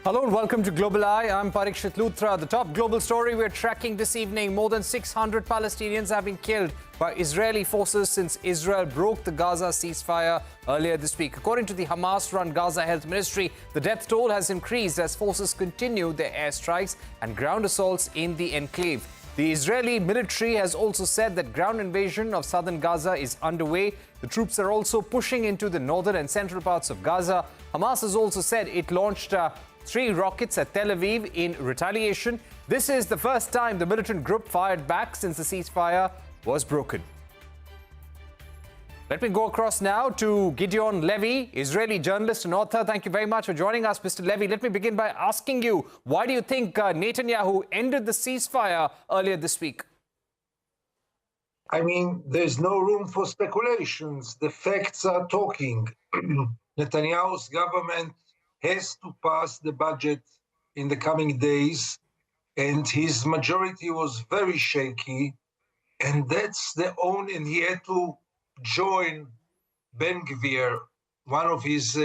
Hello and welcome to Global Eye. I'm Parikshit Luthra. The top global story we're tracking this evening: more than 600 Palestinians have been killed by Israeli forces since Israel broke the Gaza ceasefire earlier this week. According to the Hamas-run Gaza Health Ministry, the death toll has increased as forces continue their airstrikes and ground assaults in the enclave. The Israeli military has also said that ground invasion of southern Gaza is underway. The troops are also pushing into the northern and central parts of Gaza. Hamas has also said it launched 3 rockets at Tel Aviv in retaliation. This is the first time the militant group fired back since the ceasefire was broken. Let me go across now to Gideon Levy, Israeli journalist and author. Thank you very much for joining us, Mr. Levy. Let me begin by asking you, why do you think Netanyahu ended the ceasefire earlier this week? I mean, there's no room for speculations. The facts are talking. Netanyahu's government has to pass the budget in the coming days, and his majority was very shaky, and that's the only, and he had to join Ben Gvir, one of his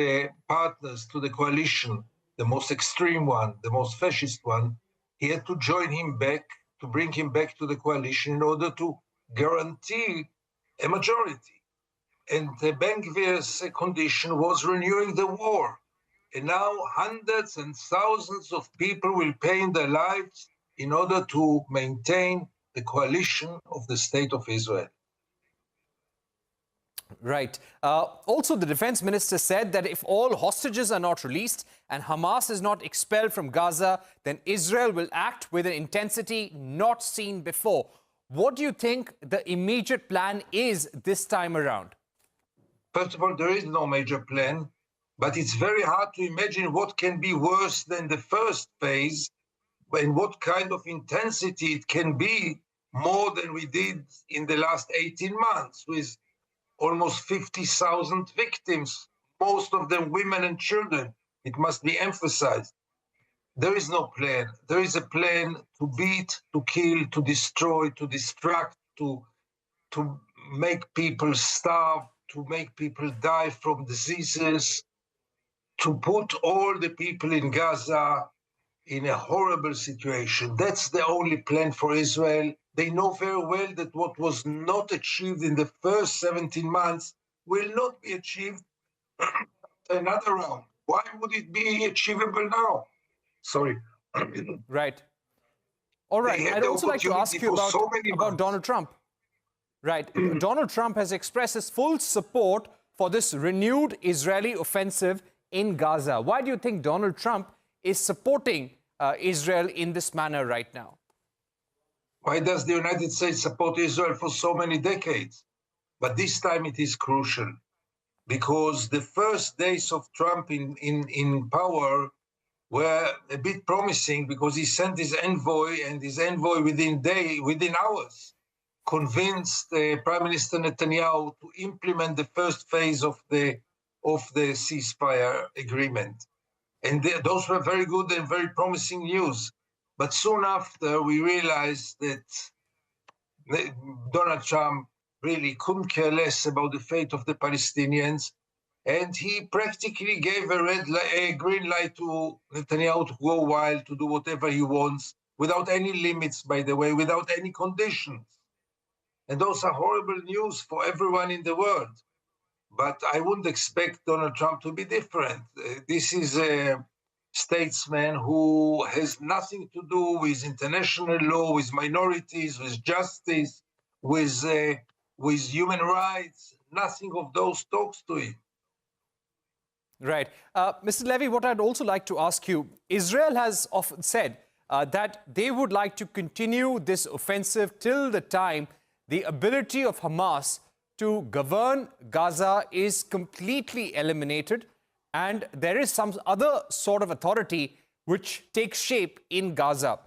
partners to the coalition, the most extreme one, the most fascist one. He had to join him back, to bring him back to the coalition in order to guarantee a majority. And Ben Gvir's condition was renewing the war. And now hundreds and thousands of people will pay in their lives in order to maintain the coalition of the State of Israel. Right. Also, the defense minister said that if all hostages are not released and Hamas is not expelled from Gaza, then Israel will act with an intensity not seen before. What do you think the immediate plan is this time around? First of all, there is no major plan, but it's very hard to imagine what can be worse than the first phase and what kind of intensity it can be more than we did in the last 18 months with almost 50,000 victims, most of them women and children. It must be emphasized. There is no plan. There is a plan to beat, to kill, to destroy, to distract, to make people starve, to make people die from diseases, to put all the people in Gaza in a horrible situation. That's the only plan for Israel. They know very well that what was not achieved in the first 17 months will not be achieved another round. Why would it be achievable now? Sorry. Right. All right. I'd also like to ask you about Donald Trump. Right. Donald Trump has expressed his full support for this renewed Israeli offensive in Gaza. Why do you think Donald Trump is supporting Israel in this manner right now? Why does the United States support Israel for so many decades? But this time it is crucial because the first days of Trump in power were a bit promising because he sent his envoy, and his envoy within hours convinced Prime Minister Netanyahu to implement the first phase of the ceasefire agreement. And those were very good and very promising news. But soon after, we realized that Donald Trump really couldn't care less about the fate of the Palestinians. And he practically gave a green light to Netanyahu to go wild, to do whatever he wants, without any limits, by the way, without any conditions. And those are horrible news for everyone in the world. But I wouldn't expect Donald Trump to be different. This is a statesman who has nothing to do with international law, with minorities, with justice, with human rights. Nothing of those talks to him. Right. Mr. Levy, what I'd also like to ask you, Israel has often said that they would like to continue this offensive till the time the ability of Hamas to govern Gaza is completely eliminated and there is some other sort of authority which takes shape in Gaza.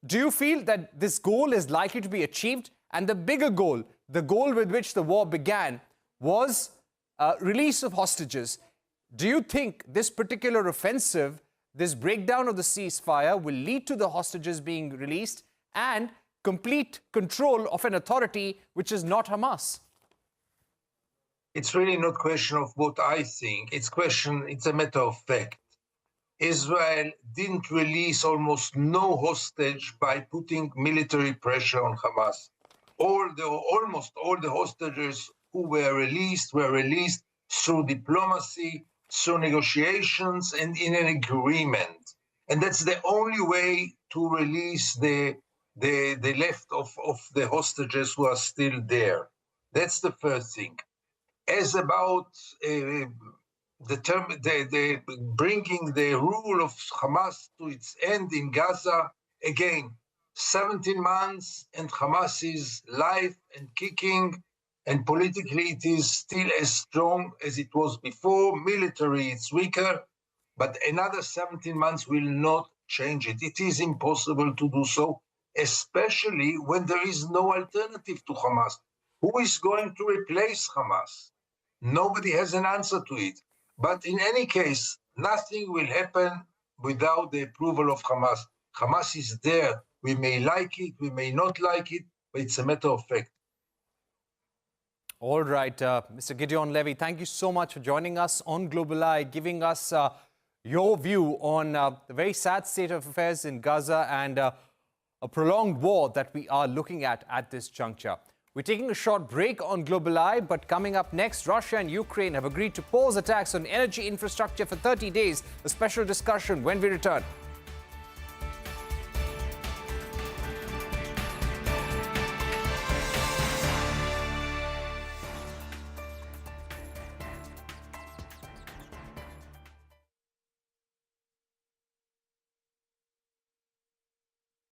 Do you feel that this goal is likely to be achieved? And the bigger goal, the goal with which the war began, was release of hostages. Do you think this particular offensive, this breakdown of the ceasefire, will lead to the hostages being released and complete control of an authority which is not Hamas? It's really not a question of what I think. It's a matter of fact. Israel didn't release almost no hostage by putting military pressure on Hamas. Almost all the hostages who were released through diplomacy, through negotiations, and in an agreement. And that's the only way to release the left of the hostages who are still there. That's the first thing. As about the bringing the rule of Hamas to its end in Gaza, again, 17 months and Hamas is live and kicking, and politically it is still as strong as it was before. Military, it's weaker, but another 17 months will not change it. It is impossible to do so, especially when there is no alternative to Hamas. Who is going to replace Hamas? Nobody has an answer to it. But in any case, nothing will happen without the approval of Hamas. Hamas is there. We may like it, we may not like it, but it's a matter of fact. All right, Mr. Gideon Levy, thank you so much for joining us on Global Eye, giving us your view on the very sad state of affairs in Gaza and a prolonged war that we are looking at this juncture. We're taking a short break on Global Eye, but coming up next, Russia and Ukraine have agreed to pause attacks on energy infrastructure for 30 days. A special discussion when we return.